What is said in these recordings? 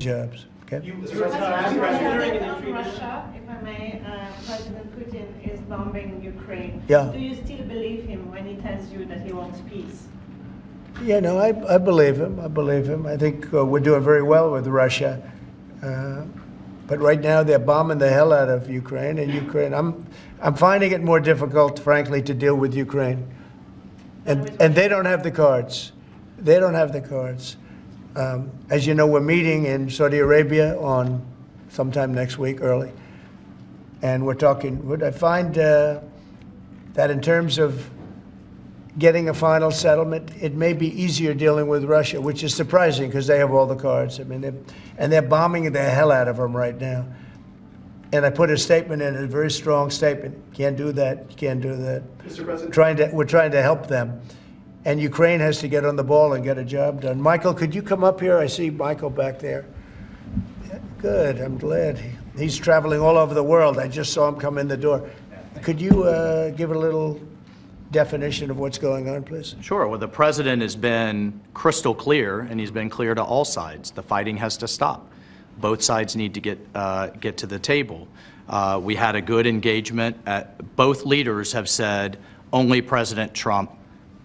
jobs. Okay? Russia, if I may, President Putin is bombing Ukraine. Yeah. Do you still believe him when he tells you that he wants peace? Yeah, no, I believe him. I believe him. I think we're doing very well with Russia. But right now they're bombing the hell out of Ukraine, and I'm finding it more difficult, frankly, to deal with Ukraine. And they don't have the cards. They don't have the cards. As you know, we're meeting in Saudi Arabia on sometime next week, early. And we're talking, I find that in terms of getting a final settlement, it may be easier dealing with Russia, which is surprising because they have all the cards. I mean, they're bombing the hell out of them right now. And I put a statement in, a very strong statement. Can't do that. You can't do that. Mr. President, we're trying to help them. And Ukraine has to get on the ball and get a job done. Michael, could you come up here? I see Michael back there. Yeah, good, I'm glad. He's traveling all over the world. I just saw him come in the door. Could you give a little definition of what's going on, please? Sure. Well, the president has been crystal clear, and he's been clear to all sides. The fighting has to stop. Both sides need to get to the table. We had a good engagement. Both leaders have said only President Trump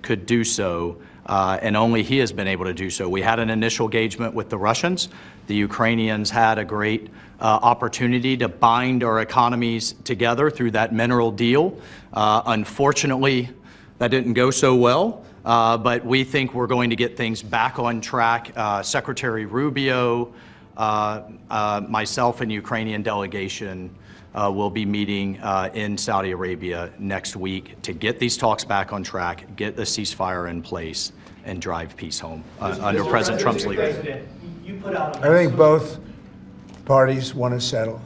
could do so, and only he has been able to do so. We had an initial engagement with the Russians. The Ukrainians had a great opportunity to bind our economies together through that mineral deal. Unfortunately, that didn't go so well, but we think we're going to get things back on track. Secretary Rubio, myself and Ukrainian delegation will be meeting in Saudi Arabia next week to get these talks back on track, get the ceasefire in place, and drive peace home under President Trump's leadership. I think both parties want to settle.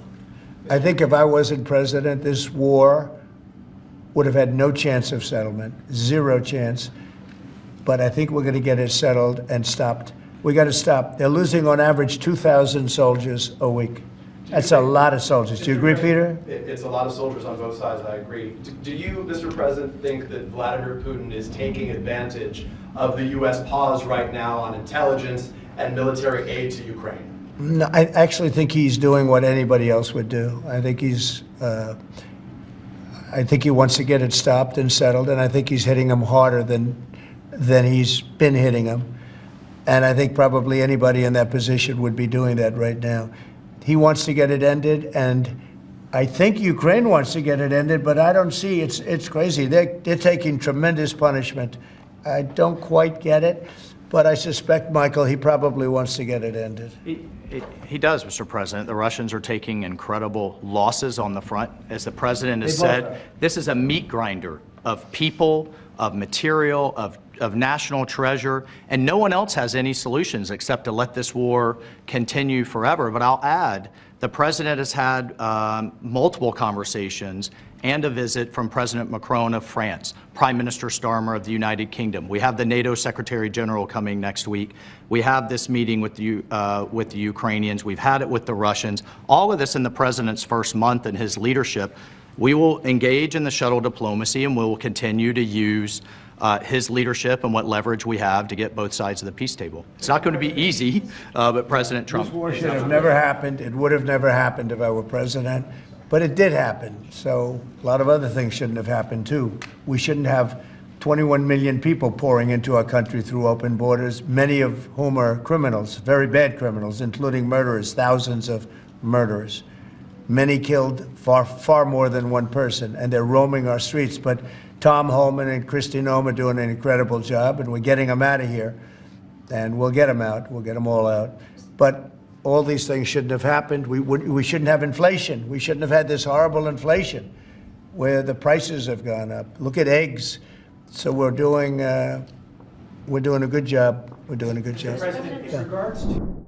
I think if I wasn't president, this war would have had no chance of settlement, zero chance. But I think we're going to get it settled and stopped. We got to stop. They're losing on average 2,000 soldiers a week. That's a lot of soldiers. Do you agree, Peter? It's a lot of soldiers on both sides, I agree. Do you, Mr. President, think that Vladimir Putin is taking advantage of the U.S. pause right now on intelligence and military aid to Ukraine? No, I actually think he's doing what anybody else would do. I think he wants to get it stopped and settled, and I think he's hitting them harder than he's been hitting them. And I think probably anybody in that position would be doing that right now. He wants to get it ended, and I think Ukraine wants to get it ended, but I don't see, it's crazy. They're taking tremendous punishment. I don't quite get it, but I suspect, Michael, he probably wants to get it ended. He does, Mr. President. The Russians are taking incredible losses on the front. As the president has said, this is a meat grinder of people, of material, of national treasure, and no one else has any solutions except to let this war continue forever. But I'll add, the president has had multiple conversations and a visit from President Macron of France, Prime Minister Starmer of the United Kingdom. We have the NATO Secretary General coming next week. We have this meeting with the Ukrainians. We've had it with the Russians. All of this in the president's first month in his leadership. We will engage in the shuttle diplomacy, and we will continue to use his leadership and what leverage we have to get both sides of the peace table. It's not going to be easy, but President Trump... This war should have never happened. It would have never happened if I were president, but it did happen. So a lot of other things shouldn't have happened, too. We shouldn't have 21 million people pouring into our country through open borders, many of whom are criminals, very bad criminals, including murderers, thousands of murderers. Many killed, far more than one person, and they're roaming our streets. But Tom Holman and Kristi Noem are doing an incredible job, and we're getting them out of here. And we'll get them out. We'll get them all out. But all these things shouldn't have happened. We shouldn't have inflation. We shouldn't have had this horrible inflation where the prices have gone up. Look at eggs. So we're doing a good job. We're doing a good job. President, in regards to